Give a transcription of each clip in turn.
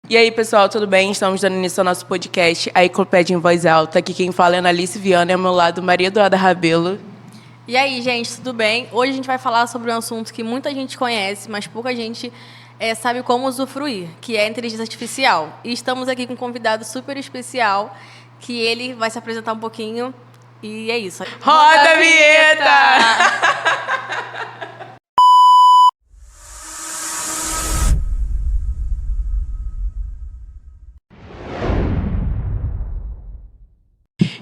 E aí, pessoal, tudo bem? Estamos dando início ao nosso podcast, a Enciclopédia em Voz Alta. Aqui quem fala é Analice Viana e ao meu lado, Maria Eduarda Rabelo. E aí, gente, tudo bem? Hoje a gente vai falar sobre um assunto que muita gente conhece, mas pouca gente sabe como usufruir, que é a inteligência artificial. E estamos aqui com um convidado super especial, que ele vai se apresentar um pouquinho, e é isso. Roda a vinheta!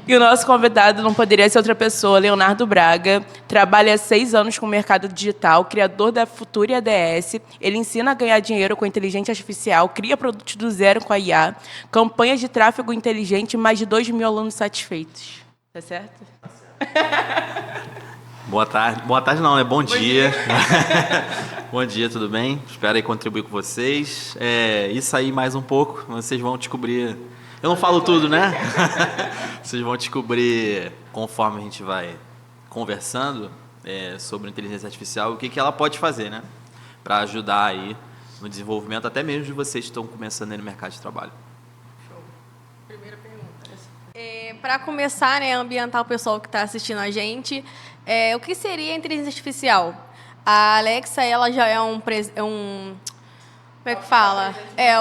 E o nosso convidado não poderia ser outra pessoa, Leonardo Braga. Trabalha há 6 anos com o mercado digital, criador da Futura ADS. Ele ensina a ganhar dinheiro com inteligência artificial, cria produtos do zero com a IA, campanhas de tráfego inteligente e mais de 2.000 alunos satisfeitos. Tá certo? Tá certo. Boa tarde. Boa tarde não, né? Bom dia. Bom dia, tudo bem? Espero aí contribuir com vocês. Isso aí mais um pouco, vocês vão descobrir... Eu não falo tudo, né? Vocês vão descobrir, conforme a gente vai conversando sobre inteligência artificial, o que ela pode fazer, né? Para ajudar aí no desenvolvimento, até mesmo de vocês que estão começando aí no mercado de trabalho. Show. Primeira pergunta. Para começar, né, ambientar o pessoal que está assistindo a gente, o que seria a inteligência artificial? A Alexa, ela já é um como é que fala?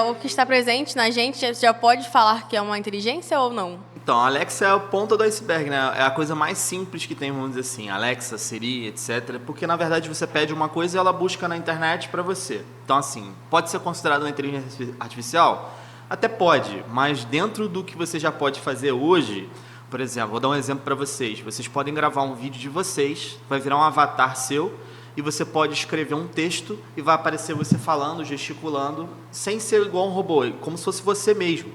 O que está presente na gente já pode falar que é uma inteligência ou não? Então, a Alexa é a ponta do iceberg, né? É a coisa mais simples que tem, vamos dizer assim. Alexa, Siri, etc. Porque, na verdade, você pede uma coisa e ela busca na internet para você. Então, assim, pode ser considerado uma inteligência artificial? Até pode, mas dentro do que você já pode fazer hoje, por exemplo, vou dar um exemplo para vocês. Vocês podem gravar um vídeo de vocês, vai virar um avatar seu, e você pode escrever um texto e vai aparecer você falando, gesticulando, sem ser igual um robô, como se fosse você mesmo.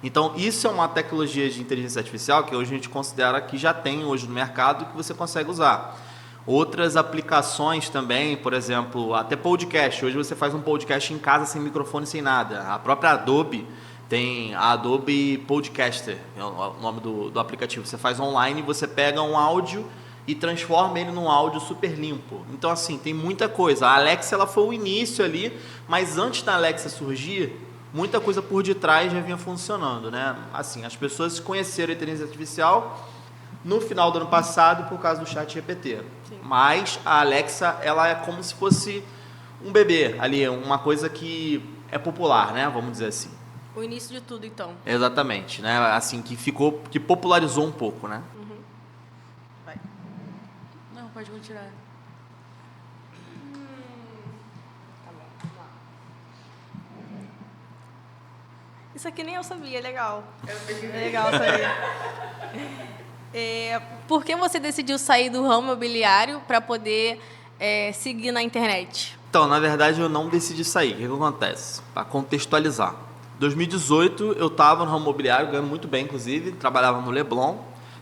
Então, isso é uma tecnologia de inteligência artificial que hoje a gente considera que já tem hoje no mercado que você consegue usar. Outras aplicações também, por exemplo, até podcast. Hoje você faz um podcast em casa sem microfone, sem nada. A própria Adobe tem a Adobe Podcaster, é o nome do aplicativo. Você faz online, você pega um áudio e transforma ele num áudio super limpo. Então, assim, tem muita coisa. A Alexa, ela foi o início ali, mas antes da Alexa surgir, muita coisa por detrás já vinha funcionando, né? Assim, as pessoas conheceram a inteligência artificial no final do ano passado por causa do ChatGPT. Mas a Alexa, ela é como se fosse um bebê ali, uma coisa que é popular, né? Vamos dizer assim. O início de tudo, então. Exatamente, né? Assim, que popularizou um pouco, né? Pode continuar. Tá bom, vamos lá. Isso aqui nem eu sabia, é legal. É legal saber. Por que você decidiu sair do ramo imobiliário para poder seguir na internet? Então, na verdade, eu não decidi sair. O que acontece? Para contextualizar. Em 2018, eu estava no ramo imobiliário, ganhando muito bem, inclusive. Trabalhava no Leblon.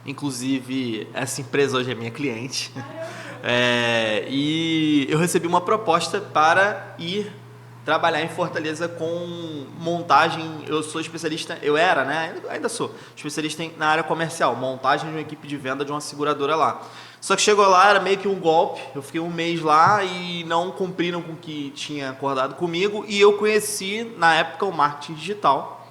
Inclusive, essa empresa hoje é minha cliente. E eu recebi uma proposta para ir trabalhar em Fortaleza com montagem. Eu sou especialista, eu era, né? Ainda sou especialista na área comercial, montagem de uma equipe de venda de uma seguradora lá. Só que chegou lá, era meio que um golpe. Eu fiquei um mês lá e não cumpriram com o que tinha acordado comigo. E eu conheci, na época, o marketing digital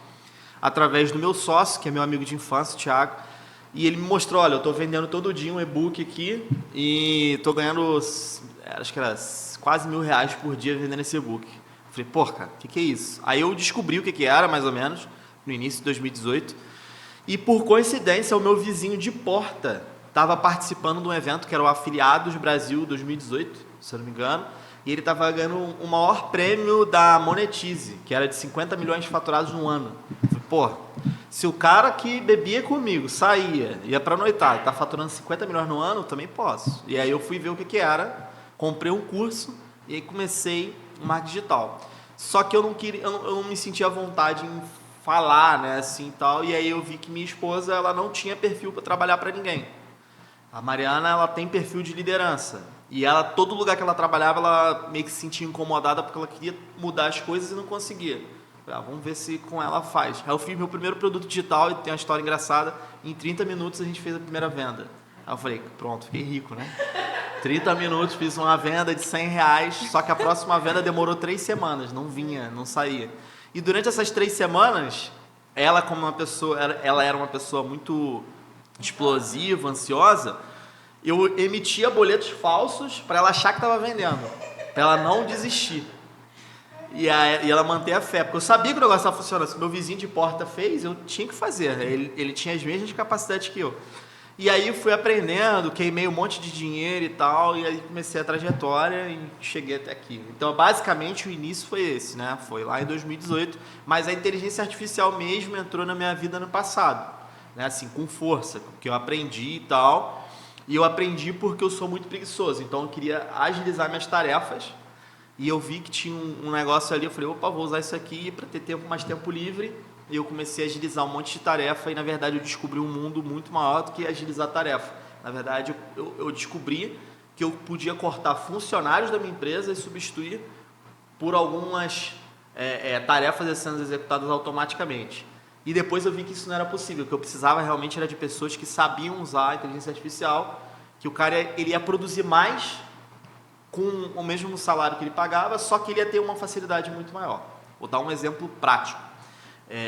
através do meu sócio, que é meu amigo de infância, o Thiago. E ele me mostrou, olha, eu estou vendendo todo dia um e-book aqui e estou ganhando, acho que era quase R$1.000 por dia vendendo esse e-book. Eu falei, pô, cara, o que é isso? Aí eu descobri o que era, mais ou menos, no início de 2018. E por coincidência, o meu vizinho de porta estava participando de um evento que era o Afiliados Brasil 2018, se eu não me engano. E ele estava ganhando o maior prêmio da Monetize, que era de 50 milhões faturados no ano. Eu falei, pô, se o cara que bebia comigo saía, ia pra noitada, tá faturando 50 milhões no ano, eu também posso. E aí eu fui ver o que era, comprei um curso e aí comecei no marketing digital. Só que eu não me sentia à vontade em falar, né, assim, tal. E aí eu vi que minha esposa, ela não tinha perfil para trabalhar para ninguém. A Mariana, ela tem perfil de liderança. E ela, todo lugar que ela trabalhava, ela meio que se sentia incomodada porque ela queria mudar as coisas e não conseguia. Vamos ver se com ela faz. Aí eu fiz meu primeiro produto digital e tem uma história engraçada. Em 30 minutos a gente fez a primeira venda. Aí eu falei, pronto, fiquei rico, né? 30 minutos, fiz uma venda de R$100, só que a próxima venda demorou 3 semanas, não vinha, não saía. E durante essas 3 semanas, ela como uma pessoa, ela era uma pessoa muito explosiva, ansiosa, eu emitia boletos falsos para ela achar que estava vendendo, para ela não desistir. E ela manter a fé, porque eu sabia que o negócio estava funcionando. Se meu vizinho de porta fez, eu tinha que fazer. Ele tinha as mesmas capacidades que eu. E aí eu fui aprendendo, queimei um monte de dinheiro e tal, e aí comecei a trajetória e cheguei até aqui. Então, basicamente, o início foi esse, né? Foi lá em 2018, mas a inteligência artificial mesmo entrou na minha vida no passado, né? Assim, com força, que eu aprendi e tal. E eu aprendi porque eu sou muito preguiçoso, então eu queria agilizar minhas tarefas. E eu vi que tinha um negócio ali, eu falei, opa, vou usar isso aqui para ter mais tempo livre. E eu comecei a agilizar um monte de tarefa e, na verdade, eu descobri um mundo muito maior do que agilizar tarefa. Na verdade, eu descobri que eu podia cortar funcionários da minha empresa e substituir por algumas tarefas sendo executadas automaticamente. E depois eu vi que isso não era possível, que eu precisava realmente era de pessoas que sabiam usar a inteligência artificial, que o cara ele ia produzir mais com o mesmo salário que ele pagava, só que ele ia ter uma facilidade muito maior. Vou dar um exemplo prático.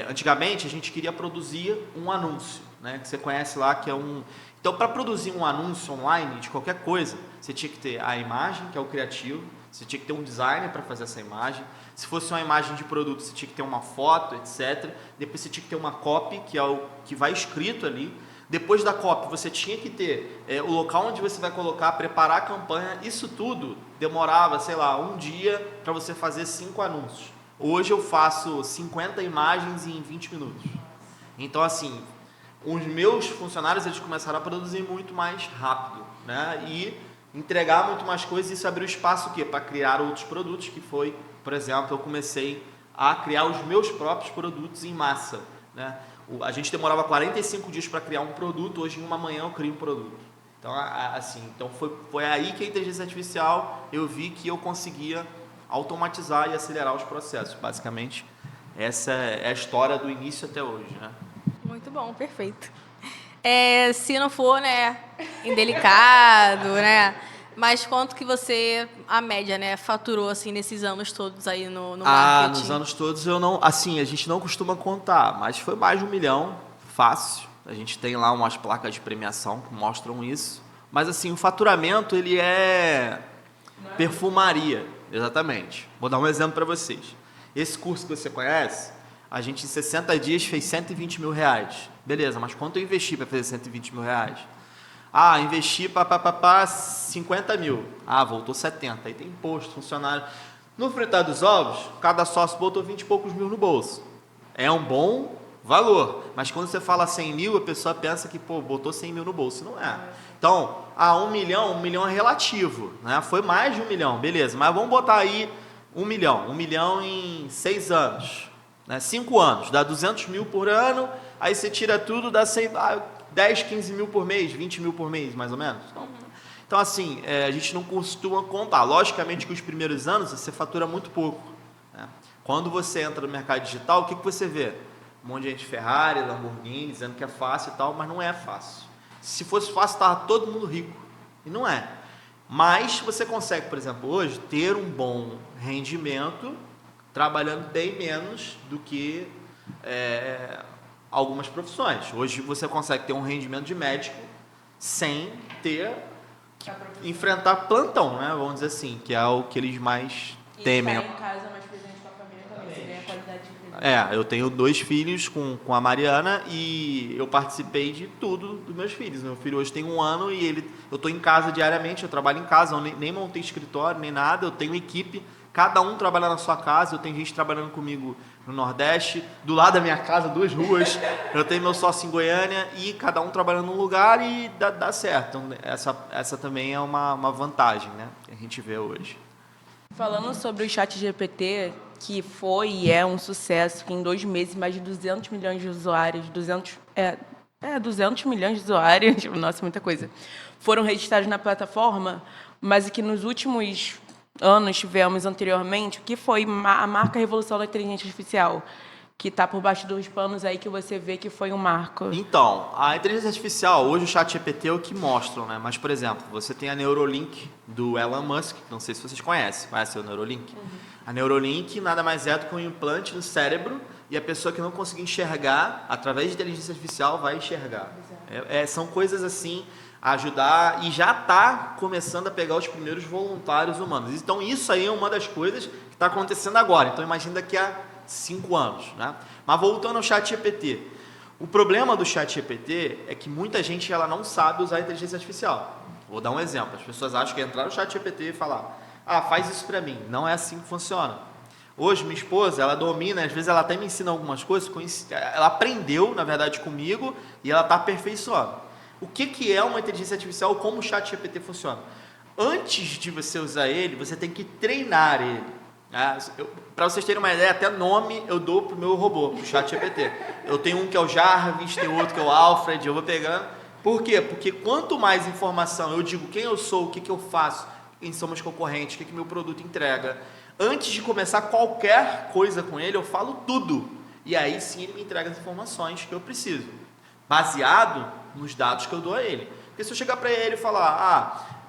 Antigamente, a gente queria produzir um anúncio, né, que você conhece lá, que é um... Então, para produzir um anúncio online de qualquer coisa, você tinha que ter a imagem, que é o criativo, você tinha que ter um designer para fazer essa imagem. Se fosse uma imagem de produto, você tinha que ter uma foto, etc. Depois você tinha que ter uma copy, que é o que vai escrito ali. Depois da copy, você tinha que ter o local onde você vai colocar, preparar a campanha. Isso tudo demorava, sei lá, um dia para você fazer 5 anúncios. Hoje eu faço 50 imagens em 20 minutos. Então, assim, os meus funcionários eles começaram a produzir muito mais rápido, né? E entregar muito mais coisas. Isso abriu espaço para criar outros produtos, que foi, por exemplo, eu comecei a criar os meus próprios produtos em massa, né? A gente demorava 45 dias para criar um produto, hoje em uma manhã eu crio um produto. Então, assim, foi aí que a inteligência artificial eu vi que eu conseguia automatizar e acelerar os processos. Basicamente, essa é a história do início até hoje, né? Muito bom, perfeito. Se não for, né, indelicado, né? Mas quanto que você, a média, né, faturou assim nesses anos todos aí no marketing? Nos anos todos eu não, assim, a gente não costuma contar, mas foi mais de 1 milhão, fácil. A gente tem lá umas placas de premiação que mostram isso. Mas assim, o faturamento ele é perfumaria, exatamente. Vou dar um exemplo para vocês. Esse curso que você conhece, a gente em 60 dias fez 120 mil reais. Beleza, mas quanto eu investi para fazer 120 mil reais? Investi para 50 mil. Voltou 70. Aí tem imposto, funcionário. No fritar dos ovos, cada sócio botou 20 e poucos mil no bolso. É um bom valor. Mas quando você fala 100 mil, a pessoa pensa que, botou 100 mil no bolso. Não é. Então, 1 milhão é relativo, né? Foi mais de 1 milhão, beleza. Mas vamos botar aí 1 milhão. 1 milhão em 6 anos. Né? 5 anos, dá 200 mil por ano. Aí você tira tudo, dá 10, 15 mil por mês, 20 mil por mês, mais ou menos. Então, assim, a gente não costuma contar. Logicamente que os primeiros anos você fatura muito pouco, né? Quando você entra no mercado digital, o que você vê? Um monte de gente Ferrari, Lamborghini, dizendo que é fácil e tal, mas não é fácil. Se fosse fácil, estava todo mundo rico. E não é. Mas você consegue, por exemplo, hoje, ter um bom rendimento trabalhando bem menos do que algumas profissões. Hoje você consegue ter um rendimento de médico sem ter que enfrentar plantão, né? Vamos dizer assim, que é o que eles mais temem. Estar em casa mais presente com a família também, você ganha qualidade de vida. Eu tenho 2 filhos com a Mariana e eu participei de tudo dos meus filhos. Meu filho hoje tem 1 ano e eu estou em casa diariamente, eu trabalho em casa, eu nem montei escritório, nem nada, eu tenho equipe. Cada um trabalha na sua casa, eu tenho gente trabalhando comigo no Nordeste, do lado da minha casa, 2 ruas, eu tenho meu sócio em Goiânia e cada um trabalhando num lugar e dá certo. Então, essa também é uma vantagem, né, que a gente vê hoje. Falando sobre o ChatGPT, que foi e é um sucesso, que em 2 meses mais de 200 milhões de usuários, 200 milhões de usuários, nossa, muita coisa, foram registrados na plataforma, mas que nos últimos anos tivemos anteriormente, que foi a marca revolução da inteligência artificial, que está por baixo dos panos aí que você vê que foi um marco? Então, a inteligência artificial, hoje o ChatGPT é o que mostram, né? Mas, por exemplo, você tem a Neuralink do Elon Musk, não sei se vocês conhecem o Neuralink? A Neuralink nada mais é do que um implante no cérebro e a pessoa que não conseguir enxergar, através de inteligência artificial, vai enxergar. São coisas assim, ajudar, e já está começando a pegar os primeiros voluntários humanos. Então, isso aí é uma das coisas que está acontecendo agora. Então, imagina daqui a 5 anos, né? Mas voltando ao ChatGPT, o problema do ChatGPT é que muita gente ela não sabe usar a inteligência artificial. Vou dar um exemplo. As pessoas acham que é entrar no ChatGPT e falar: faz isso para mim. Não é assim que funciona. Hoje minha esposa, ela domina, às vezes ela até me ensina algumas coisas, ela aprendeu, na verdade, comigo e ela está aperfeiçoando. O que é uma inteligência artificial? Como o ChatGPT funciona? Antes de você usar ele, você tem que treinar ele. Para vocês terem uma ideia, até nome eu dou pro meu robô, pro ChatGPT. Eu tenho um que é o Jarvis, tem outro que é o Alfred, eu vou pegando. Por quê? Porque quanto mais informação eu digo quem eu sou, o que eu faço, quem são meus concorrentes, o que meu produto entrega, antes de começar qualquer coisa com ele, eu falo tudo. E aí sim ele me entrega as informações que eu preciso, baseado nos dados que eu dou a ele. Porque se eu chegar para ele e falar,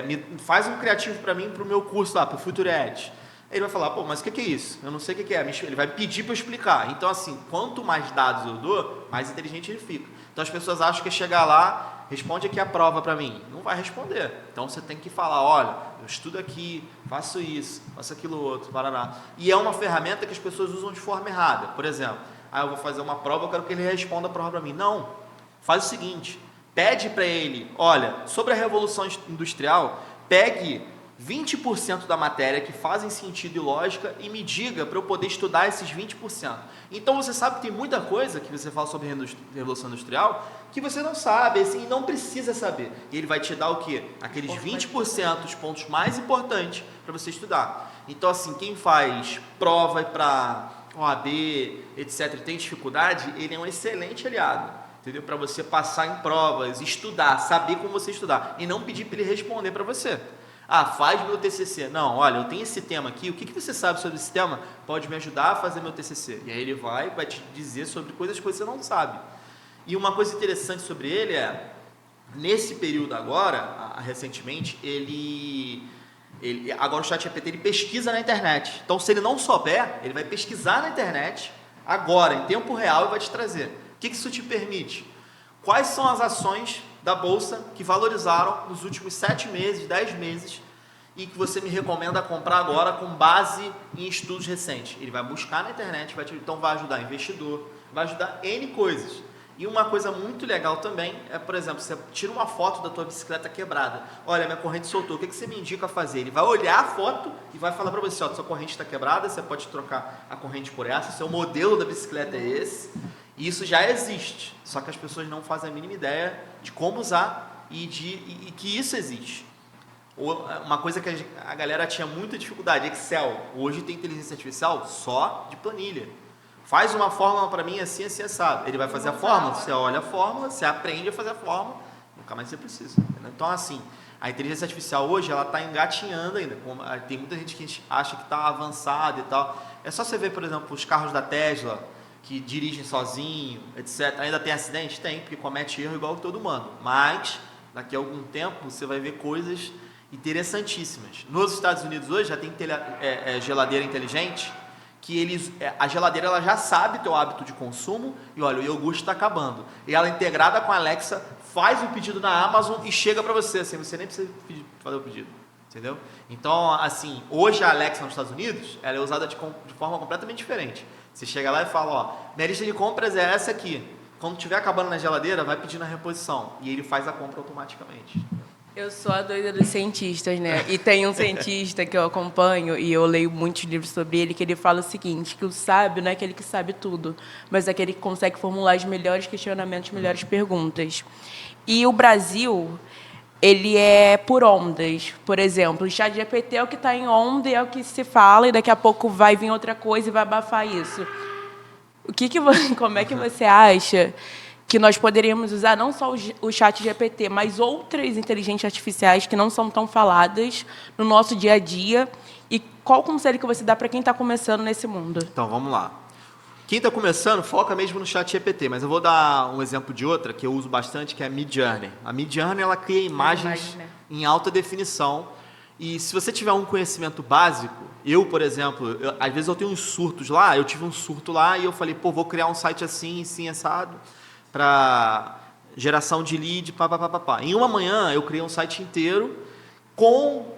me faz um criativo para mim, para o meu curso lá, para o Future Edge, ele vai falar, mas o que é isso? Eu não sei o que é. Ele vai pedir para eu explicar. Então, assim, quanto mais dados eu dou, mais inteligente ele fica. Então, as pessoas acham que é chegar lá, responde aqui a prova para mim. Não vai responder. Então, você tem que falar, olha, eu estudo aqui, faço isso, faço aquilo outro, paraná. E é uma ferramenta que as pessoas usam de forma errada. Por exemplo, eu vou fazer uma prova, eu quero que ele responda a prova para mim. Não. Faz o seguinte, pede para ele, olha, sobre a Revolução Industrial, pegue 20% da matéria que fazem sentido e lógica e me diga para eu poder estudar esses 20%. Então você sabe que tem muita coisa que você fala sobre Revolução Industrial que você não sabe, assim, não precisa saber. E ele vai te dar o quê? Aqueles 20%, os pontos mais importantes para você estudar. Então, assim, quem faz prova para OAB, etc., e tem dificuldade, ele é um excelente aliado. Entendeu? Para você passar em provas, estudar, saber como você estudar. E não pedir para ele responder para você. Faz meu TCC. Não, olha, eu tenho esse tema aqui, o que você sabe sobre esse tema? Pode me ajudar a fazer meu TCC. E aí ele vai te dizer sobre coisas que você não sabe. E uma coisa interessante sobre ele é, nesse período agora, recentemente, agora o ChatGPT ele pesquisa na internet. Então, se ele não souber, ele vai pesquisar na internet, agora, em tempo real, e vai te trazer. O que isso te permite? Quais são as ações da Bolsa que valorizaram nos últimos 7 meses, 10 meses, e que você me recomenda comprar agora com base em estudos recentes? Ele vai buscar na internet, então vai ajudar investidor, vai ajudar N coisas. E uma coisa muito legal também é, por exemplo, você tira uma foto da tua bicicleta quebrada. Olha, minha corrente soltou, o que você me indica a fazer? Ele vai olhar a foto e vai falar para você, sua corrente está quebrada, você pode trocar a corrente por essa, seu modelo da bicicleta é esse. E isso já existe, só que as pessoas não fazem a mínima ideia de como usar e que isso existe. Uma coisa que a galera tinha muita dificuldade, Excel. Hoje tem inteligência artificial só de planilha. Faz uma fórmula para mim assim, assim, assado. Ele vai fazer a fórmula, você olha a fórmula, você aprende a fazer a fórmula, nunca mais você precisa. Entendeu? Então, assim, a inteligência artificial hoje, ela está engatinhando ainda. Tem muita gente que acha que está avançada e tal. É só você ver, por exemplo, os carros da Tesla, que dirigem sozinho, etc. Ainda tem acidente? Tem, porque comete erro igual que todo mundo. Mas, daqui a algum tempo, você vai ver coisas interessantíssimas. Nos Estados Unidos hoje já tem geladeira inteligente, que a geladeira ela já sabe teu hábito de consumo e olha, o iogurte está acabando. E ela integrada com a Alexa faz o pedido na Amazon e chega para você, assim, você nem precisa fazer o pedido. Entendeu? Então, assim, hoje a Alexa nos Estados Unidos, ela é usada de forma completamente diferente. Você chega lá e fala, minha lista de compras é essa aqui. Quando estiver acabando na geladeira, vai pedir na reposição. E ele faz a compra automaticamente. Eu sou a doida dos cientistas, né? E tem um cientista que eu acompanho, e eu leio muitos livros sobre ele, que ele fala o seguinte, que o sábio não é aquele que sabe tudo, mas é aquele que consegue formular os melhores questionamentos, melhores perguntas. E o Brasil, ele é por ondas. Por exemplo, o ChatGPT é o que está em onda e é o que se fala, e daqui a pouco vai vir outra coisa e vai abafar isso. Como é que você acha que nós poderíamos usar não só o ChatGPT, mas outras inteligências artificiais que não são tão faladas no nosso dia a dia? E qual conselho que você dá para quem está começando nesse mundo? Então, vamos lá. Quem está começando, foca mesmo no ChatGPT, mas eu vou dar um exemplo de outra que eu uso bastante, que é a Midjourney. A Midjourney, ela cria imagens em alta definição, e se você tiver um conhecimento básico, eu, por exemplo, às vezes eu tenho uns surtos lá, eu tive um surto lá e eu falei, pô, vou criar um site assim, assim, assado, para geração de lead, pá. Em uma manhã, eu criei um site inteiro com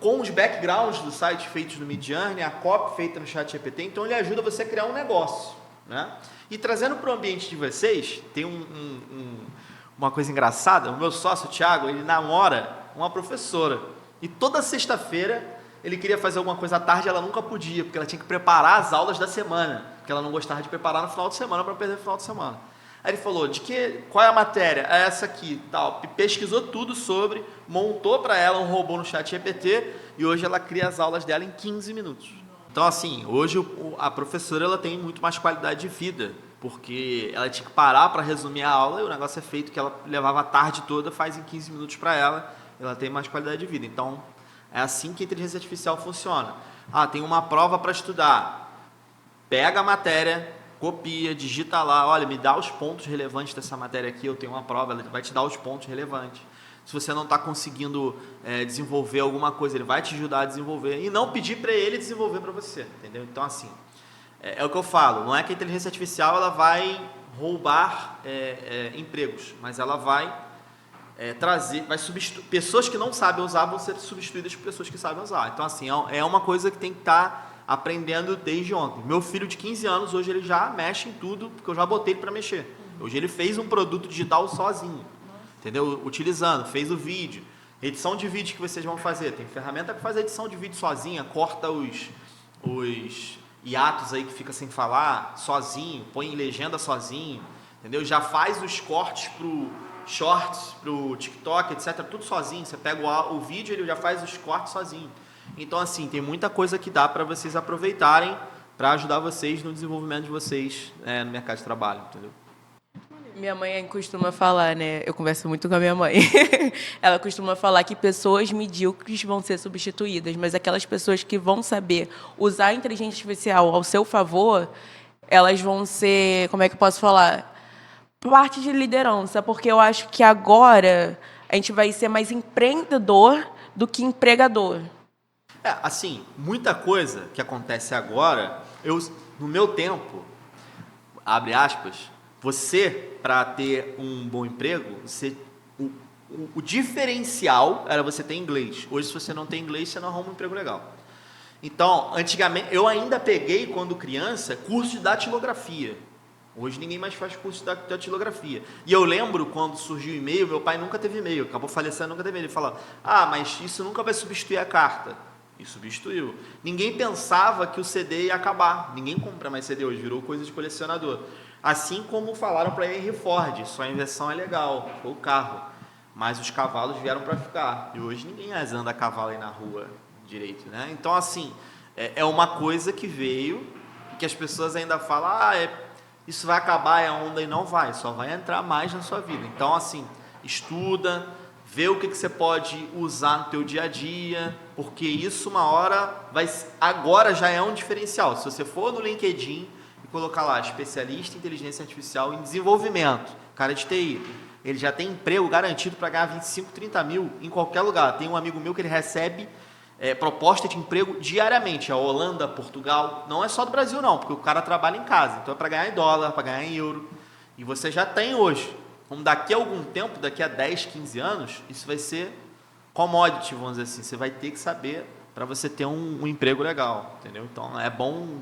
os backgrounds do site feitos no Midjourney, a copy feita no ChatGPT, então ele ajuda você a criar um negócio, né? E trazendo para o ambiente de vocês, tem uma coisa engraçada, o meu sócio, o Thiago, ele namora uma professora, e toda sexta-feira ele queria fazer alguma coisa à tarde, ela nunca podia, porque ela tinha que preparar as aulas da semana, porque ela não gostava de preparar no final de semana para perder o final de semana. Aí ele falou, qual é a matéria? É essa aqui, tal. Pesquisou tudo sobre, montou para ela um robô no ChatGPT e hoje ela cria as aulas dela em 15 minutos. Então, assim, hoje a professora ela tem muito mais qualidade de vida, porque ela tinha que parar para resumir a aula e o negócio é feito que ela levava a tarde toda, faz em 15 minutos para ela tem mais qualidade de vida. Então, é assim que a inteligência artificial funciona. Tem uma prova para estudar. Pega a matéria, copia, digita lá, olha, me dá os pontos relevantes dessa matéria aqui, eu tenho uma prova, ela vai te dar os pontos relevantes. Se você não está conseguindo desenvolver alguma coisa, ele vai te ajudar a desenvolver e não pedir para ele desenvolver para você, entendeu? Então, assim, é o que eu falo, não é que a inteligência artificial ela vai roubar empregos, mas ela vai trazer, vai substituir, pessoas que não sabem usar vão ser substituídas por pessoas que sabem usar. Então, assim, é uma coisa que tem que estar aprendendo desde ontem. Meu filho de 15 anos, hoje ele já mexe em tudo, porque eu já botei ele para mexer. Hoje ele fez um produto digital sozinho, entendeu? Utilizando, fez o vídeo. Edição de vídeo que vocês vão fazer. Tem ferramenta para fazer edição de vídeo sozinha, corta os hiatos aí que fica sem falar sozinho, põe legenda sozinho, entendeu? Já faz os cortes pro Shorts, pro TikTok, etc. Tudo sozinho. Você pega o vídeo, ele já faz os cortes sozinho. Então, assim, tem muita coisa que dá para vocês aproveitarem para ajudar vocês no desenvolvimento de vocês no mercado de trabalho, entendeu? Minha mãe costuma falar, né? Eu converso muito com a minha mãe. Ela costuma falar que pessoas medíocres vão ser substituídas, mas aquelas pessoas que vão saber usar a inteligência artificial ao seu favor, elas vão ser, como é que eu posso falar? Parte de liderança, porque eu acho que agora a gente vai ser mais empreendedor do que empregador. Assim, muita coisa que acontece agora, no meu tempo, abre aspas, você, para ter um bom emprego, o diferencial era você ter inglês. Hoje, se você não tem inglês, você não arruma um emprego legal. Então, antigamente, eu ainda peguei, quando criança, curso de datilografia. Hoje ninguém mais faz curso de datilografia. E eu lembro quando surgiu o e-mail, meu pai nunca teve e-mail, acabou falecendo, nunca teve e-mail. Ele falou, mas isso nunca vai substituir a carta. E substituiu. Ninguém pensava que o CD ia acabar. Ninguém compra mais CD hoje, virou coisa de colecionador. Assim como falaram para Henry Ford, sua invenção é legal, foi o carro. Mas os cavalos vieram para ficar. E hoje ninguém mais anda a cavalo aí na rua direito, né? Então, assim, é uma coisa que veio, que as pessoas ainda falam, isso vai acabar, é onda, e não vai, só vai entrar mais na sua vida. Então, assim, estuda, vê o que você pode usar no teu dia a dia, porque isso uma hora agora já é um diferencial. Se você for no LinkedIn e colocar lá, especialista em inteligência artificial em desenvolvimento, cara de TI, ele já tem emprego garantido para ganhar 25, 30 mil em qualquer lugar. Tem um amigo meu que ele recebe proposta de emprego diariamente, a Holanda, Portugal, não é só do Brasil não, porque o cara trabalha em casa, então é para ganhar em dólar, para ganhar em euro, e você já tem hoje. Como daqui a algum tempo, daqui a 10, 15 anos, isso vai ser commodity, vamos dizer assim, você vai ter que saber para você ter um emprego legal, entendeu? Então é bom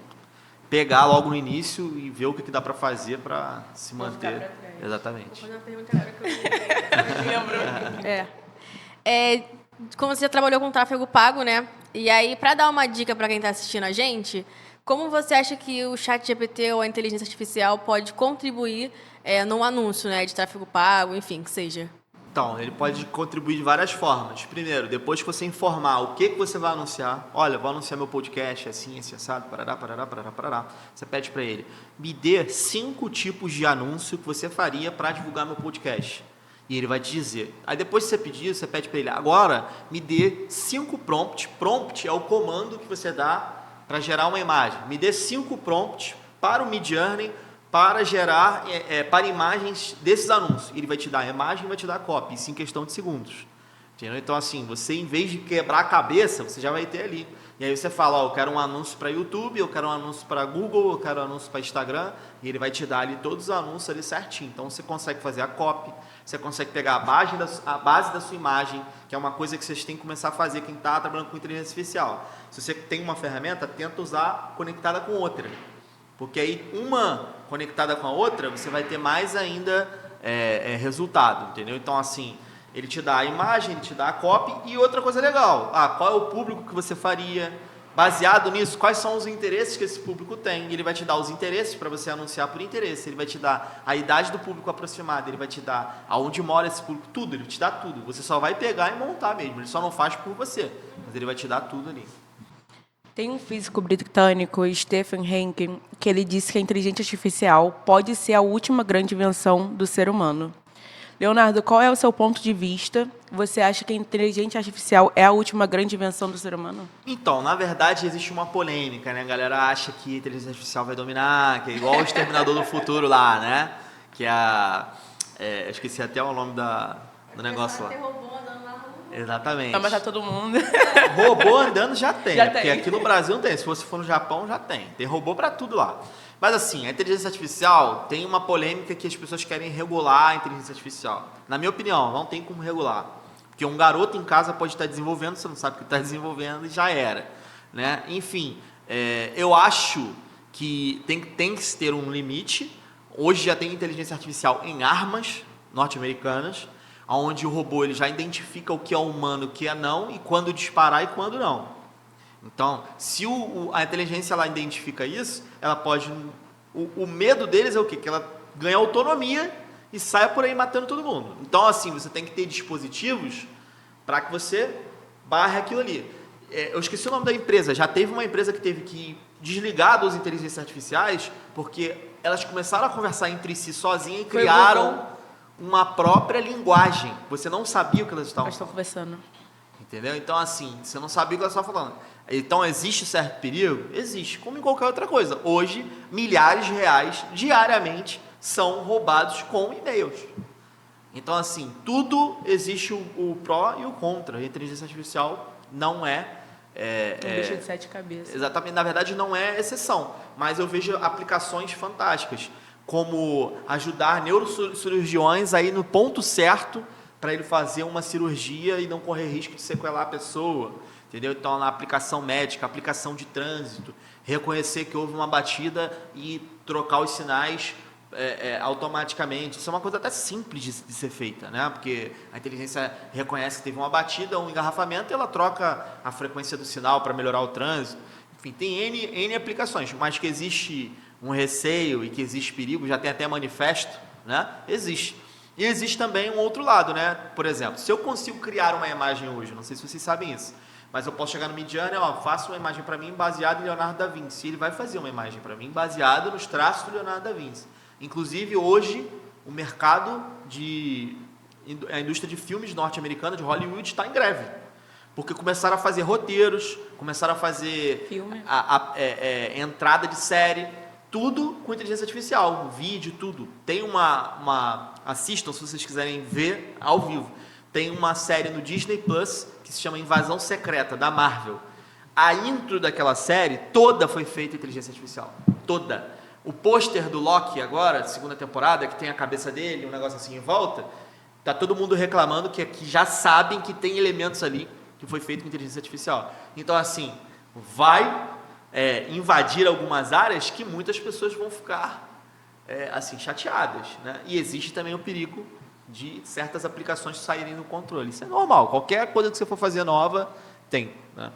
pegar logo no início e ver o que dá para fazer para se manter. Exatamente. Vou fazer uma pergunta agora que eu lembro. Como você já trabalhou com tráfego pago, né? E aí, para dar uma dica para quem está assistindo a gente, como você acha que o ChatGPT ou a inteligência artificial pode contribuir num anúncio, né, de tráfego pago, enfim, que seja? Então, ele pode contribuir de várias formas. Primeiro, depois que você informar o que você vai anunciar, olha, vou anunciar meu podcast, assim, assado, parará, você pede para ele, me dê 5 tipos de anúncio que você faria para divulgar meu podcast. E ele vai te dizer. Aí depois que você pedir, você pede para ele, agora me dê 5 prompts. Prompt é o comando que você dá para gerar uma imagem. Me dê 5 prompts para o Midjourney para gerar para imagens desses anúncios. Ele vai te dar a imagem e vai te dar a copy, isso em questão de segundos. Entendeu? Então, assim, você, em vez de quebrar a cabeça, você já vai ter ali. E aí você fala, eu quero um anúncio para YouTube, eu quero um anúncio para Google, eu quero um anúncio para Instagram, e ele vai te dar ali todos os anúncios ali certinho. Então, você consegue fazer a copy, você consegue pegar a base da sua imagem, que é uma coisa que vocês têm que começar a fazer, quem está trabalhando com inteligência artificial. Se você tem uma ferramenta, tenta usar conectada com outra. Porque aí, uma conectada com a outra, você vai ter mais ainda resultado, entendeu? Então, assim, ele te dá a imagem, ele te dá a copy, e outra coisa legal, qual é o público que você faria? Baseado nisso, quais são os interesses que esse público tem? Ele vai te dar os interesses para você anunciar por interesse, ele vai te dar a idade do público aproximada, ele vai te dar aonde mora esse público, tudo, ele te dá tudo. Você só vai pegar e montar mesmo, ele só não faz por você, mas ele vai te dar tudo ali. Tem um físico britânico, Stephen Hawking, que ele disse que a inteligência artificial pode ser a última grande invenção do ser humano. Leonardo, qual é o seu ponto de vista? Você acha que a inteligência artificial é a última grande invenção do ser humano? Então, na verdade, existe uma polêmica, né? A galera acha que a inteligência artificial vai dominar, que é igual o Exterminador do Futuro lá, né? Que eu esqueci até o nome do negócio lá. Exatamente. Vai matar todo mundo. Robô andando já tem, Já porque tem. Aqui no Brasil não tem. Se fosse for no Japão, já tem. Tem robô para tudo lá. Mas assim, a inteligência artificial tem uma polêmica que as pessoas querem regular a inteligência artificial. Na minha opinião, não tem como regular. Porque um garoto em casa pode estar desenvolvendo, você não sabe o que está desenvolvendo e já era. Né? Enfim, eu acho que tem que se ter um limite. Hoje já tem inteligência artificial em armas norte-americanas, onde o robô ele já identifica o que é humano, o que é não, e quando disparar e quando não. Então, se a inteligência ela identifica isso, ela pode... O medo deles é o quê? Que ela ganhe autonomia e saia por aí matando todo mundo. Então, assim, você tem que ter dispositivos para que você barre aquilo ali. Eu esqueci o nome da empresa. Já teve uma empresa que teve que desligar das inteligências artificiais porque elas começaram a conversar entre si sozinhas e criaram uma própria linguagem. Você não sabia o que elas estavam falando. Conversando. Entendeu? Então, assim, você não sabia o que elas estavam falando. Então, existe certo perigo? Existe, como em qualquer outra coisa. Hoje, milhares de reais, diariamente, são roubados com e-mails. Então, assim, tudo existe o pró e o contra. A inteligência artificial não um bicho de 7 cabeças. Exatamente, na verdade, não é exceção. Mas eu vejo aplicações fantásticas, como ajudar neurocirurgiões aí no ponto certo para ele fazer uma cirurgia e não correr risco de sequelar a pessoa, entendeu? Então, na aplicação médica, aplicação de trânsito, reconhecer que houve uma batida e trocar os sinais automaticamente. Isso é uma coisa até simples de ser feita, né? Porque a inteligência reconhece que teve uma batida, um engarrafamento, e ela troca a frequência do sinal para melhorar o trânsito. Enfim, tem N aplicações, mas que existe um receio e que existe perigo, já tem até manifesto, né? Existe. E existe também um outro lado, né? Por exemplo, se eu consigo criar uma imagem hoje, não sei se vocês sabem isso, mas eu posso chegar no Midjourney, faça uma imagem para mim baseada em Leonardo da Vinci. Ele vai fazer uma imagem para mim baseada nos traços do Leonardo da Vinci. Inclusive, hoje, o mercado a indústria de filmes norte-americana, de Hollywood, está em greve. Porque começaram a fazer roteiros, começaram a fazer filme, entrada de série, tudo com inteligência artificial, vídeo, tudo. Tem assistam, se vocês quiserem ver ao vivo. Tem uma série no Disney Plus que se chama Invasão Secreta, da Marvel. A intro daquela série toda foi feita em inteligência artificial. Toda. O pôster do Loki agora, segunda temporada, que tem a cabeça dele, um negócio assim em volta, tá todo mundo reclamando que já sabem que tem elementos ali que foi feito com inteligência artificial. Então, assim, vai invadir algumas áreas que muitas pessoas vão ficar assim, chateadas, né? E existe também o perigo de certas aplicações saírem do controle. Isso é normal. Qualquer coisa que você for fazer nova, tem, né?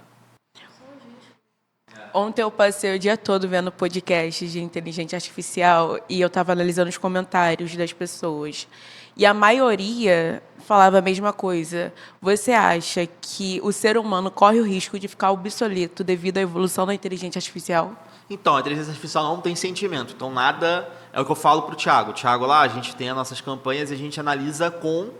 Ontem eu passei o dia todo vendo podcasts de inteligência artificial e eu estava analisando os comentários das pessoas. E a maioria falava a mesma coisa. Você acha que o ser humano corre o risco de ficar obsoleto devido à evolução da inteligência artificial? Então, a inteligência artificial não tem sentimento. Então, nada... É o que eu falo para o Thiago. Thiago, lá, a gente tem as nossas campanhas e a gente analisa com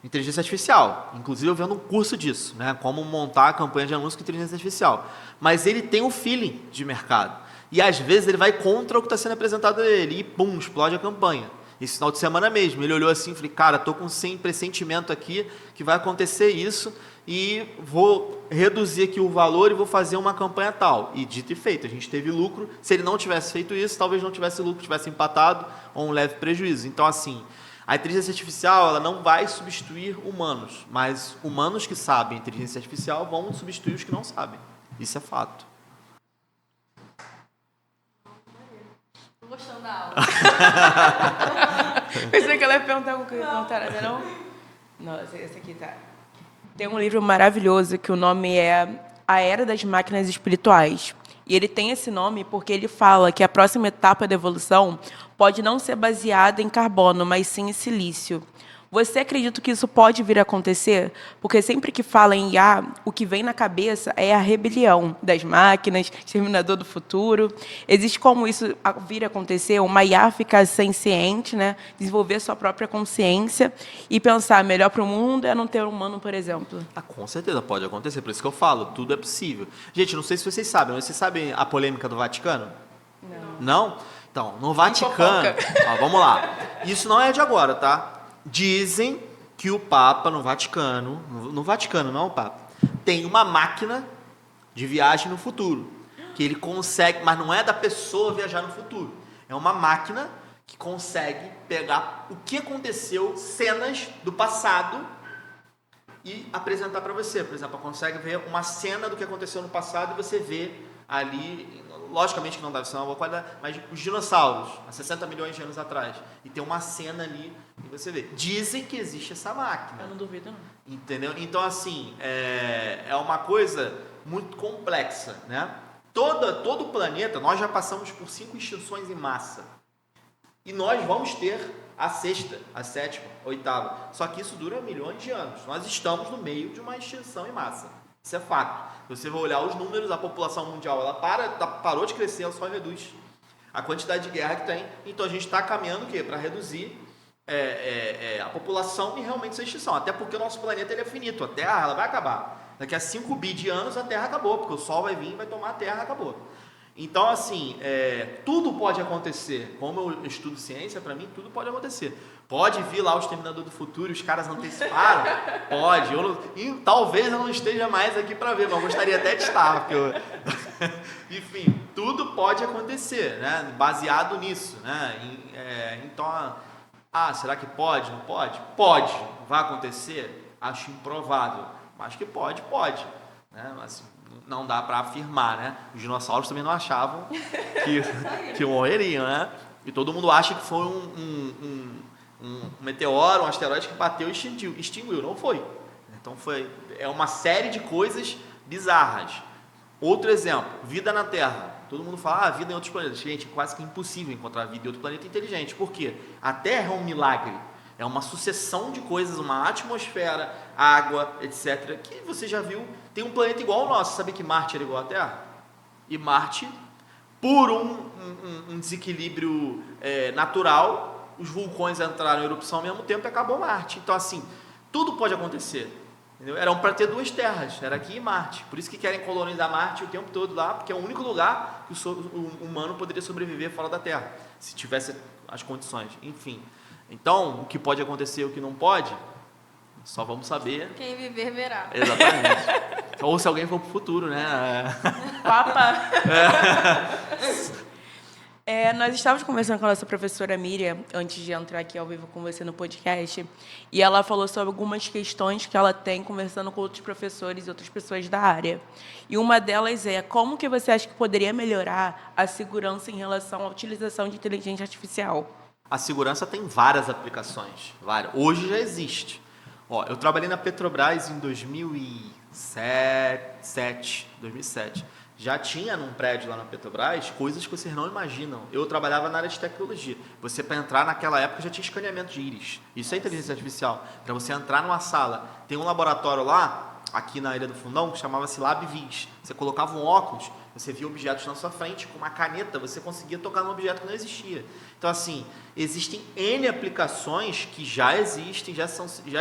inteligência artificial. Inclusive, eu vendo um curso disso, né? Como montar a campanha de anúncio com inteligência artificial. Mas ele tem um feeling de mercado. E às vezes ele vai contra o que está sendo apresentado a ele e pum, explode a campanha. Esse final de semana mesmo, ele olhou assim e falei, cara, estou com sem pressentimento aqui que vai acontecer isso e vou reduzir aqui o valor e vou fazer uma campanha tal. E dito e feito, a gente teve lucro. Se ele não tivesse feito isso, talvez não tivesse lucro, tivesse empatado ou um leve prejuízo. Então, assim, a inteligência artificial ela não vai substituir humanos, mas humanos que sabem inteligência artificial vão substituir os que não sabem. Isso é fato. Tô gostando da aula. Pensei que ela ia perguntar alguma coisa. Não, tá, não? Não, esse aqui tá. Tem um livro maravilhoso que o nome é A Era das Máquinas Espirituais. E ele tem esse nome porque ele fala que a próxima etapa da evolução pode não ser baseada em carbono, mas sim em silício. Você acredita que isso pode vir a acontecer? Porque sempre que fala em IA, o que vem na cabeça é a rebelião das máquinas, Exterminador do Futuro. Existe como isso vir a acontecer? Uma IA ficar senciente, né? Desenvolver sua própria consciência e pensar melhor para o mundo é não ter um humano, por exemplo. Com certeza pode acontecer, por isso que eu falo, tudo é possível. Gente, não sei se vocês sabem, mas vocês sabem a polêmica do Vaticano? Não? Então, no Vaticano... Ó, vamos lá. Isso não é de agora, tá? Dizem que o Papa no Vaticano não o Papa, tem uma máquina de viagem no futuro, que ele consegue, mas não é da pessoa viajar no futuro, é uma máquina que consegue pegar o que aconteceu, cenas do passado e apresentar para você. Por exemplo, consegue ver uma cena do que aconteceu no passado e você vê ali, logicamente que não deve ser uma boa qualidade, mas os dinossauros, há 60 milhões de anos atrás, e tem uma cena ali e você vê. Dizem que existe essa máquina. Eu não duvido, não. Entendeu? Então, assim, é uma coisa muito complexa, né? Todo o planeta, nós já passamos por 5 extinções em massa. E nós vamos ter a 6ª, a 7ª, a 8ª. Só que isso dura milhões de anos. Nós estamos no meio de uma extinção em massa. Isso é fato. Se você vai olhar os números, a população mundial ela parou de crescer, ela só reduz. A quantidade de guerra que tem. Então a gente está caminhando o quê? Para reduzir a população e realmente essa extinção. Até porque o nosso planeta ele é finito. A Terra ela vai acabar. Daqui a 5 bi de anos a Terra acabou, porque o Sol vai vir e vai tomar a Terra, acabou. Então, assim, tudo pode acontecer. Como eu estudo ciência, para mim, tudo pode acontecer. Pode vir lá o Exterminador do Futuro e os caras anteciparam? Pode. Talvez eu não esteja mais aqui para ver, mas eu gostaria até de estar. Porque enfim, tudo pode acontecer, né? Baseado nisso. Né? Então, será que pode? Não pode? Pode. Vai acontecer? Acho improvável. Mas que pode. Né? Mas, não dá para afirmar, né? Os dinossauros também não achavam que morreriam, né? E todo mundo acha que foi um meteoro, um asteroide que bateu e extinguiu. Não foi. Então é uma série de coisas bizarras. Outro exemplo, vida na Terra. Todo mundo fala, vida em outros planetas. Gente, é quase que impossível encontrar vida em outro planeta inteligente. Por quê? A Terra é um milagre. É uma sucessão de coisas, uma atmosfera, água, etc. Que você já viu, tem um planeta igual ao nosso. Sabe que Marte era igual à Terra? E Marte, por um desequilíbrio natural, os vulcões entraram em erupção ao mesmo tempo e acabou Marte. Então, assim, tudo pode acontecer. Entendeu? Eram para ter 2 terras, era aqui e Marte. Por isso que querem colonizar Marte o tempo todo lá, porque é o único lugar que o humano poderia sobreviver fora da Terra, se tivesse as condições. Enfim. Então, o que pode acontecer e o que não pode, só vamos saber. Quem viver, verá. Exatamente. Ou se alguém for para o futuro, né? Papa! Nós estávamos conversando com a nossa professora Miriam, antes de entrar aqui ao vivo com você no podcast, e ela falou sobre algumas questões que ela tem conversando com outros professores e outras pessoas da área. E uma delas é, como que você acha que poderia melhorar a segurança em relação à utilização de inteligência artificial? A segurança tem várias aplicações, várias. Hoje já existe. Eu trabalhei na Petrobras em 2007. Já tinha num prédio lá na Petrobras coisas que vocês não imaginam. Eu trabalhava na área de tecnologia. Você, para entrar naquela época, já tinha escaneamento de íris. Isso é inteligência artificial. Para você entrar numa sala, tem um laboratório lá, aqui na Ilha do Fundão, que chamava-se LabVis. Você colocava um óculos, você via objetos na sua frente, com uma caneta, você conseguia tocar num objeto que não existia. Então, assim, existem N aplicações que já existem, já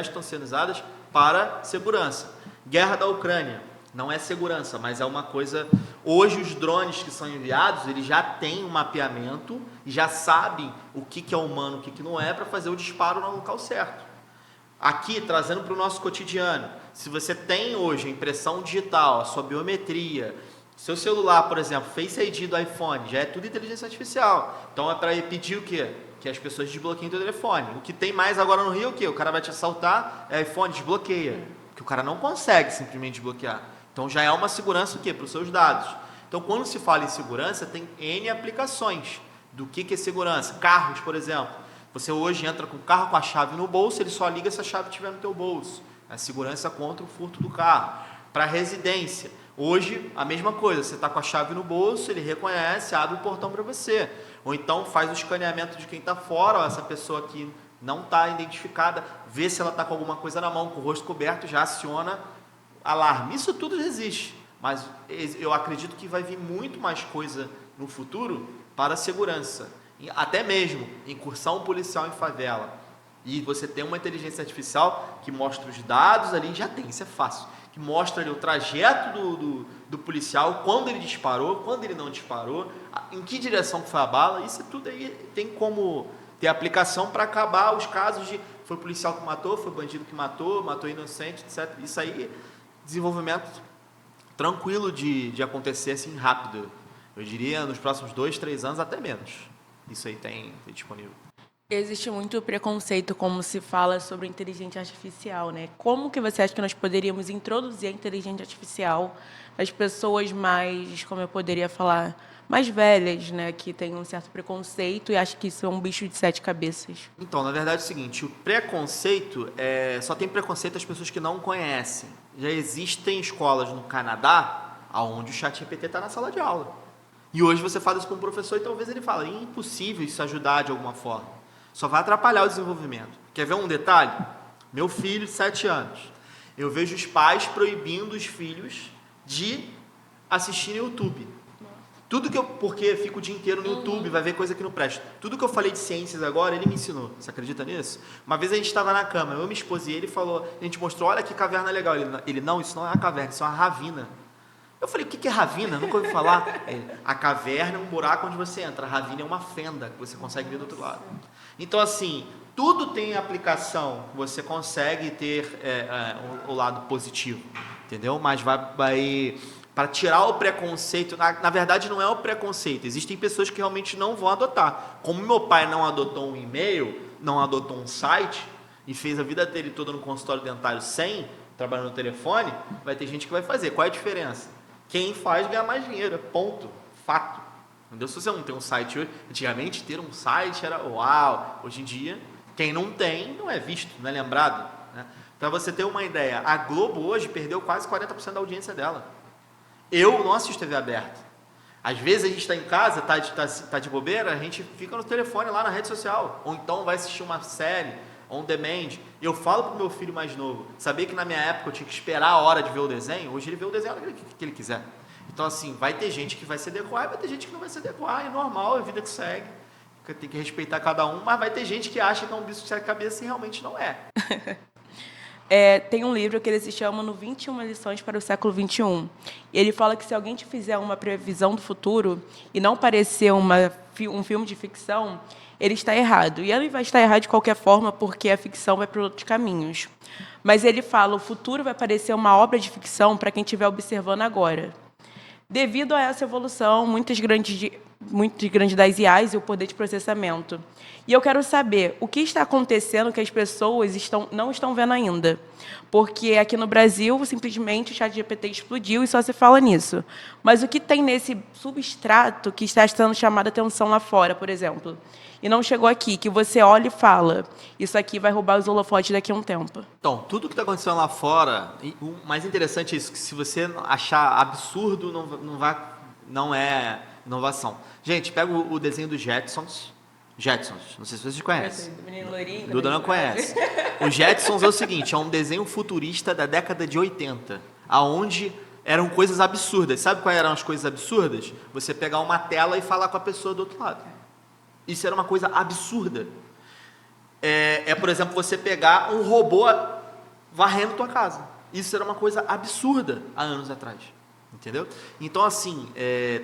estão sendo usadas para segurança. Guerra da Ucrânia. Não é segurança, mas é uma coisa... Hoje, os drones que são enviados, eles já têm um mapeamento e já sabem o que é humano, o que não é, para fazer o disparo no local certo. Aqui, trazendo para o nosso cotidiano, se você tem hoje a impressão digital, a sua biometria, seu celular, por exemplo, Face ID do iPhone, já é tudo inteligência artificial. Então, é para pedir o quê? Que as pessoas desbloqueiem o telefone. O que tem mais agora no Rio é o quê? O cara vai te assaltar, iPhone, desbloqueia. Porque o cara não consegue simplesmente desbloquear. Então, já é uma segurança o quê? Para os seus dados. Então, quando se fala em segurança, tem N aplicações do que é segurança. Carros, por exemplo. Você hoje entra com o carro com a chave no bolso, ele só liga se a chave estiver no teu bolso. É a segurança contra o furto do carro. Para residência, hoje a mesma coisa, você está com a chave no bolso, ele reconhece, abre o portão para você. Ou então faz o escaneamento de quem está fora, ó, essa pessoa aqui não está identificada, vê se ela está com alguma coisa na mão, com o rosto coberto, já aciona alarme. Isso tudo já existe, mas eu acredito que vai vir muito mais coisa no futuro para a segurança. Até mesmo incursão policial em favela. E você tem uma inteligência artificial que mostra os dados ali, já tem, isso é fácil. Que mostra ali o trajeto do policial, quando ele disparou, quando ele não disparou, em que direção foi a bala. Isso tudo aí tem como ter aplicação para acabar os casos de foi policial que matou, foi bandido que matou inocente, etc. Isso aí, desenvolvimento tranquilo de acontecer assim rápido. Eu diria nos próximos 2, 3 anos, até menos. Isso aí tem disponível. Existe muito preconceito, como se fala sobre inteligência artificial, né? Como que você acha que nós poderíamos introduzir a inteligência artificial às pessoas mais, como eu poderia falar, mais velhas, né? Que têm um certo preconceito e acham que isso é um bicho de 7 cabeças. Então, na verdade é o seguinte, o preconceito, só tem preconceito as pessoas que não conhecem. Já existem escolas no Canadá onde o ChatGPT está na sala de aula. E hoje você fala isso com o professor e talvez ele fale, é impossível isso ajudar de alguma forma. Só vai atrapalhar o desenvolvimento. Quer ver um detalhe? Meu filho de 7 anos. Eu vejo os pais proibindo os filhos de assistirem YouTube. Porque fico o dia inteiro no YouTube, vai ver coisa que não presta. Tudo que eu falei de ciências agora, ele me ensinou. Você acredita nisso? Uma vez a gente estava na cama, eu me expus e ele falou, a gente mostrou, olha que caverna legal. Ele, não, isso não é uma caverna, isso é uma ravina. Eu falei, o que é ravina? Nunca ouvi falar. A caverna é um buraco onde você entra. A ravina é uma fenda que você consegue ver do outro lado. Então, assim, tudo tem aplicação. Você consegue ter o lado positivo, entendeu? Mas vai para tirar o preconceito. Na verdade, não é o preconceito. Existem pessoas que realmente não vão adotar. Como meu pai não adotou um e-mail, não adotou um site e fez a vida dele toda no consultório dentário sem trabalhando no telefone, vai ter gente que vai fazer. Qual é a diferença? Quem faz ganha mais dinheiro, ponto, fato. Entendeu? Se você não tem um site hoje, antigamente ter um site era uau, hoje em dia, quem não tem não é visto, não é lembrado. Né? Para você ter uma ideia, a Globo hoje perdeu quase 40% da audiência dela. Eu não assisto TV aberta. Às vezes a gente está em casa, tá de bobeira, a gente fica no telefone lá na rede social, ou então vai assistir uma série, on demand. Eu falo pro meu filho mais novo, sabia que na minha época eu tinha que esperar a hora de ver o desenho? Hoje ele vê o desenho a hora que ele quiser. Então, assim, vai ter gente que vai se adequar e vai ter gente que não vai se adequar. É normal, é a vida que segue. Tem que respeitar cada um, mas vai ter gente que acha que é um bicho de 7 cabeças e realmente não é. Tem um livro que ele se chama No 21 Lições para o Século XXI. E ele fala que se alguém te fizer uma previsão do futuro e não parecer um filme de ficção, ele está errado. E ele vai estar errado de qualquer forma, porque a ficção vai para outros caminhos. Mas ele fala, o futuro vai parecer uma obra de ficção para quem estiver observando agora. Devido a essa evolução muito grande das IAs e o poder de processamento. E eu quero saber o que está acontecendo que as pessoas não estão vendo ainda. Porque aqui no Brasil, simplesmente, o ChatGPT explodiu e só se fala nisso. Mas o que tem nesse substrato que está sendo chamado a atenção lá fora, por exemplo? E não chegou aqui, que você olha e fala, isso aqui vai roubar os holofotes daqui a um tempo. Então, tudo que está acontecendo lá fora, o mais interessante é isso, que se você achar absurdo, não é inovação. Gente, pega o desenho dos Jetsons, não sei se vocês conhecem. Do menino loirinho. Duda não conhece. Os Jetsons é o seguinte, é um desenho futurista da década de 80, aonde eram coisas absurdas. Sabe quais eram as coisas absurdas? Você pegar uma tela e falar com a pessoa do outro lado. Isso era uma coisa absurda. Por exemplo, você pegar um robô varrendo tua casa. Isso era uma coisa absurda há anos atrás. Entendeu? Então, assim,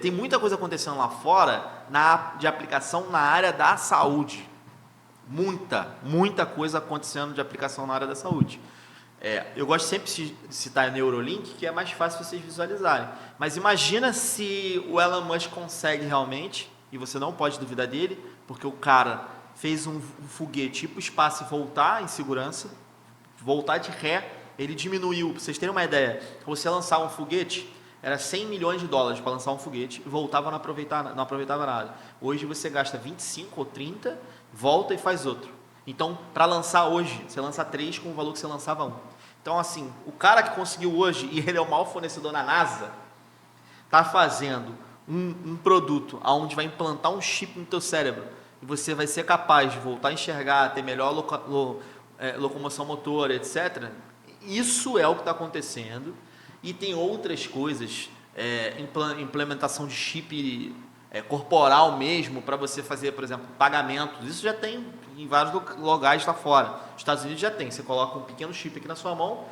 tem muita coisa acontecendo lá fora de aplicação na área da saúde. Muita coisa acontecendo de aplicação na área da saúde. Eu gosto sempre de citar a Neuralink, que é mais fácil vocês visualizarem. Mas imagina se o Elon Musk consegue realmente, e você não pode duvidar dele, porque o cara fez um foguete ir para o espaço e voltar em segurança, voltar de ré, ele diminuiu, para vocês terem uma ideia, você lançar um foguete, era 100 milhões de dólares para lançar um foguete e voltava, não aproveitava nada. Hoje você gasta 25 ou 30, volta e faz outro. Então, para lançar hoje, você lança 3 com o valor que você lançava 1. Então, assim, o cara que conseguiu hoje, e ele é o maior fornecedor na NASA, está fazendo um produto onde vai implantar um chip no teu cérebro e você vai ser capaz de voltar a enxergar, ter melhor locomoção motora, etc. Isso é o que está acontecendo. E tem outras coisas, implementação de chip corporal mesmo, para você fazer, por exemplo, pagamentos. Isso já tem em vários lugares lá fora. Nos Estados Unidos já tem. Você coloca um pequeno chip aqui na sua mão,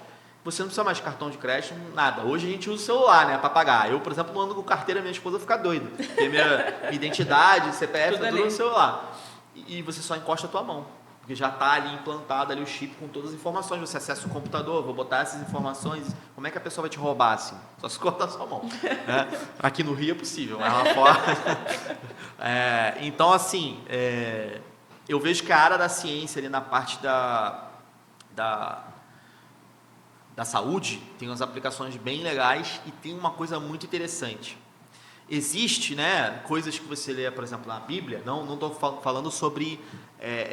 você não precisa mais de cartão de crédito, nada. Hoje a gente usa o celular, né, para pagar. Eu, por exemplo, não ando com carteira, minha esposa fica doida. Porque minha identidade, CPF, tudo no celular. E você só encosta a tua mão. Porque já está ali implantado ali o chip com todas as informações. Você acessa o computador, vou botar essas informações. Como é que a pessoa vai te roubar assim? Só se cortar a sua mão. Aqui no Rio é possível, mas lá fora... Então, assim, eu vejo que a área da ciência ali na parte da saúde tem umas aplicações bem legais e tem uma coisa muito interessante. Existe, né, coisas que você lê, por exemplo, na Bíblia, não estou falando sobre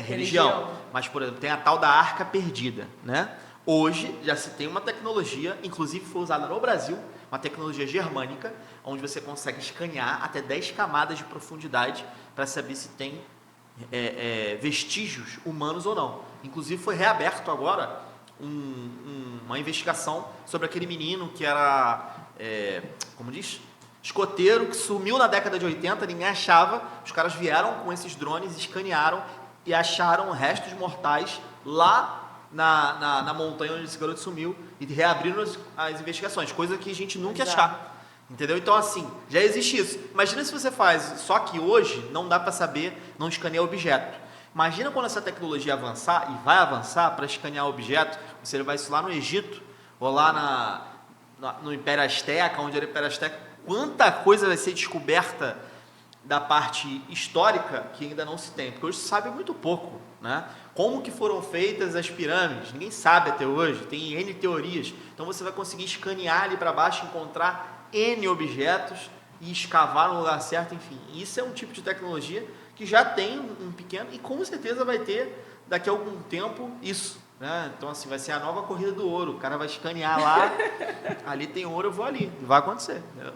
religião, mas, por exemplo, tem a tal da Arca Perdida, né? Hoje já se tem uma tecnologia, inclusive foi usada no Brasil, uma tecnologia germânica, onde você consegue escanear até 10 camadas de profundidade para saber se tem vestígios humanos ou não. Inclusive foi reaberto agora uma investigação sobre aquele menino que era, como diz? Escoteiro, que sumiu na década de 80, ninguém achava, os caras vieram com esses drones, escanearam e acharam restos mortais lá na montanha onde esse garoto sumiu e reabriram as investigações, coisa que a gente nunca ia achar. Entendeu? Então, assim, já existe isso. Imagina se você faz, só que hoje não dá para saber, não escanear objeto. Imagina quando essa tecnologia avançar, e vai avançar para escanear objeto, você vai isso lá no Egito, ou lá no Império Azteca, onde era o Império Azteca, quanta coisa vai ser descoberta da parte histórica que ainda não se tem, porque hoje se sabe muito pouco, né? Como que foram feitas as pirâmides, ninguém sabe até hoje, tem N teorias, então você vai conseguir escanear ali para baixo, encontrar N objetos e escavar no lugar certo, enfim, isso é um tipo de tecnologia que já tem um pequeno, e com certeza vai ter daqui a algum tempo isso, né? Então, assim, vai ser a nova corrida do ouro, o cara vai escanear lá, ali tem ouro, eu vou ali, vai acontecer, entendeu?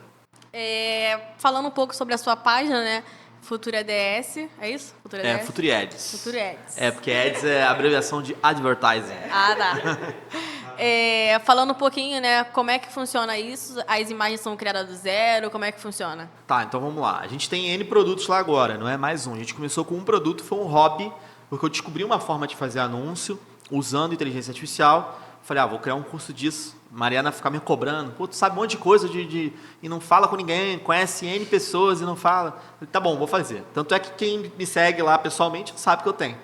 Falando um pouco sobre a sua página, né? Futura DS, é isso? Futura DS? Future Ads. Future Ads. Porque Ads é a abreviação de Advertising. Ah, tá. Falando um pouquinho, né? Como é que funciona isso? As imagens são criadas do zero? Como é que funciona? Tá, então vamos lá. A gente tem N produtos lá agora, não é mais um. A gente começou com um produto, foi um hobby, porque eu descobri uma forma de fazer anúncio usando inteligência artificial. Falei, vou criar um curso disso. Mariana ficar me cobrando. Pô, tu sabe um monte de coisa e não fala com ninguém, conhece N pessoas e não fala. Falei, tá bom, vou fazer. Tanto é que quem me segue lá pessoalmente sabe que eu tenho.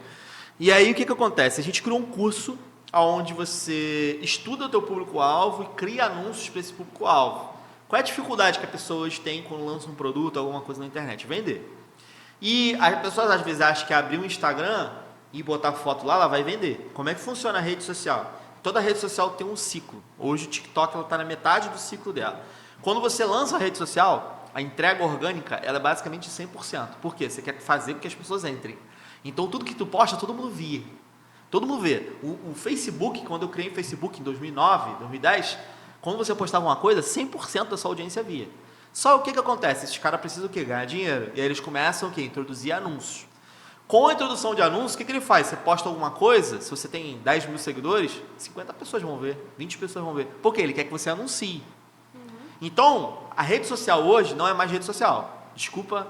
E aí o que acontece? A gente criou um curso onde você estuda o teu público-alvo e cria anúncios para esse público-alvo. Qual é a dificuldade que as pessoas têm quando lançam um produto, alguma coisa na internet? Vender. E as pessoas às vezes acham que abrir um Instagram e botar foto lá, ela vai vender. Como é que funciona a rede social? Toda rede social tem um ciclo. Hoje o TikTok está na metade do ciclo dela. Quando você lança a rede social, a entrega orgânica ela é basicamente 100%. Por quê? Você quer fazer com que as pessoas entrem. Então tudo que tu posta, todo mundo vê. Todo mundo vê. O Facebook, quando eu criei o Facebook em 2009, 2010, quando você postava uma coisa, 100% da sua audiência via. Só o que acontece? Esses caras precisam o quê? Ganhar dinheiro. E aí eles começam o quê? Introduzir anúncios. Com a introdução de anúncios, o que ele faz? Você posta alguma coisa, se você tem 10 mil seguidores, 50 pessoas vão ver, 20 pessoas vão ver. Por quê? Ele quer que você anuncie. Então, a rede social hoje não é mais rede social. Desculpa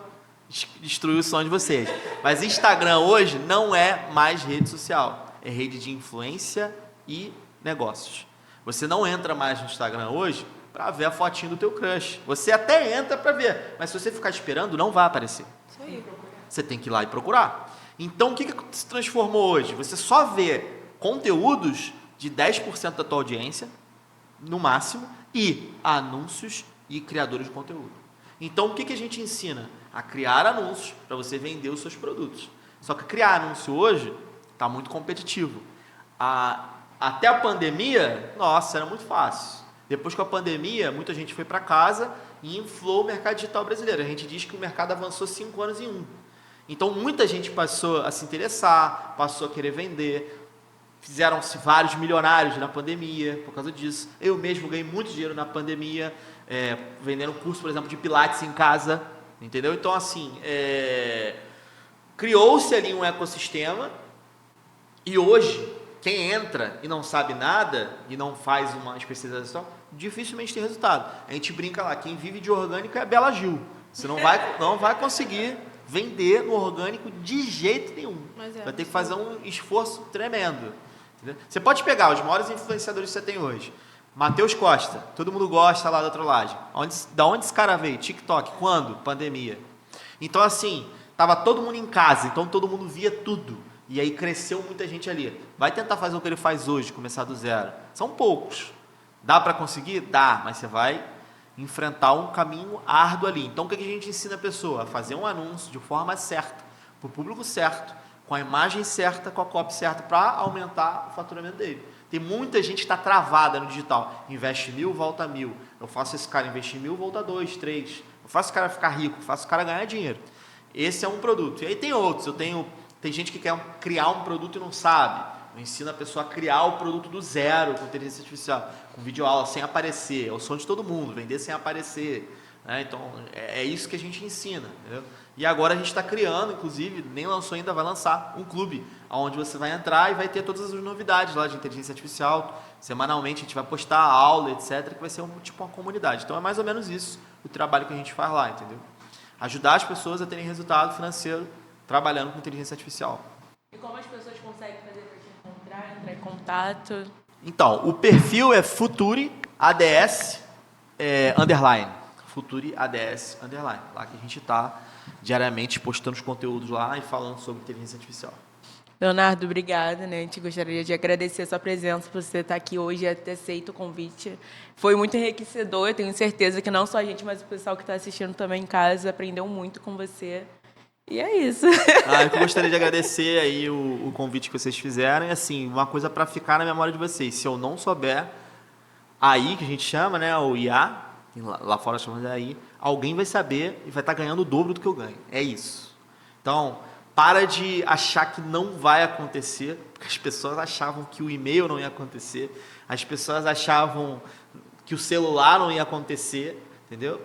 destruir o sonho de vocês. Mas Instagram hoje não é mais rede social. É rede de influência e negócios. Você não entra mais no Instagram hoje para ver a fotinho do teu crush. Você até entra para ver, mas se você ficar esperando, não vai aparecer. Isso aí. Você tem que ir lá e procurar. Então, o que se transformou hoje? Você só vê conteúdos de 10% da tua audiência, no máximo, e anúncios e criadores de conteúdo. Então, o que a gente ensina? A criar anúncios para você vender os seus produtos. Só que criar anúncio hoje está muito competitivo. Até a pandemia, nossa, era muito fácil. Depois com a pandemia, muita gente foi para casa e inflou o mercado digital brasileiro. A gente diz que o mercado avançou 5 anos em 1. Então, muita gente passou a se interessar, passou a querer vender. Fizeram-se vários milionários na pandemia por causa disso. Eu mesmo ganhei muito dinheiro na pandemia, vendendo curso, por exemplo, de Pilates em casa. Entendeu? Então, assim, criou-se ali um ecossistema e hoje, quem entra e não sabe nada e não faz uma especialização, dificilmente tem resultado. A gente brinca lá, quem vive de orgânico é Bela Gil. Você não vai conseguir vender no orgânico de jeito nenhum. Vai ter que fazer um esforço tremendo. Entendeu? Você pode pegar os maiores influenciadores que você tem hoje. Matheus Costa, todo mundo gosta lá da trollagem. Da onde esse cara veio? TikTok. Quando? Pandemia. Então, assim, tava todo mundo em casa, então todo mundo via tudo. E aí cresceu muita gente ali. Vai tentar fazer o que ele faz hoje, começar do zero. São poucos. Dá para conseguir? Dá, mas você vai enfrentar um caminho árduo ali. Então, o que a gente ensina a pessoa? A fazer um anúncio de forma certa, para o público certo, com a imagem certa, com a copy certa, para aumentar o faturamento dele. Tem muita gente que está travada no digital. Investe 1.000, volta 1.000. Eu faço esse cara investir 1.000, volta 2, 3. Eu faço o cara ficar rico, eu faço o cara ganhar dinheiro. Esse é um produto. E aí tem outros. Tem gente que quer criar um produto e não sabe. Eu ensino a pessoa a criar o produto do zero, com inteligência artificial, com videoaula, sem aparecer. É o sonho de todo mundo, vender sem aparecer. Né? Então, é isso que a gente ensina. Entendeu? E agora a gente está criando, inclusive, nem lançou ainda, vai lançar um clube, onde você vai entrar e vai ter todas as novidades lá de inteligência artificial. Semanalmente a gente vai postar aula, etc., que vai ser tipo uma comunidade. Então é mais ou menos isso o trabalho que a gente faz lá, entendeu? Ajudar as pessoas a terem resultado financeiro trabalhando com inteligência artificial. E como as pessoas conseguem fazer para te encontrar, entrar em contato? Então, o perfil é Futuri ADS underline. Futuri ADS underline. Lá que a gente está diariamente postando os conteúdos lá e falando sobre inteligência artificial. Leonardo, obrigada, né? A gente gostaria de agradecer a sua presença, por você estar aqui hoje e ter aceito o convite. Foi muito enriquecedor, eu tenho certeza que não só a gente, mas o pessoal que está assistindo também em casa aprendeu muito com você. E é isso. Eu gostaria de agradecer aí o convite que vocês fizeram. E, assim, uma coisa para ficar na memória de vocês. Se eu não souber, AI, que a gente chama, né? O IA, lá fora chamamos de AI, alguém vai saber e vai estar ganhando o dobro do que eu ganho. É isso. Então, para de achar que não vai acontecer, porque as pessoas achavam que o e-mail não ia acontecer, as pessoas achavam que o celular não ia acontecer, entendeu?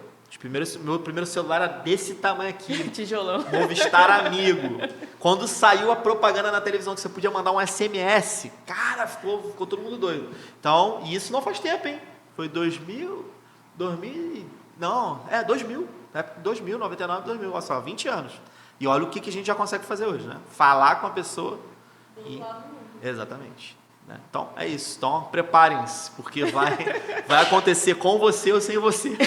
Meu primeiro celular era desse tamanho aqui. Tijolão. Movistar Amigo. Quando saiu a propaganda na televisão que você podia mandar um SMS, cara, ficou todo mundo doido. Então, e isso não faz tempo, hein? Foi 2000, não, 2000, 99, 2000, olha só, 20 anos. E olha o que a gente já consegue fazer hoje, né? Falar com a pessoa e... Exatamente. Né? Então, é isso. Então, preparem-se, porque vai acontecer com você ou sem você.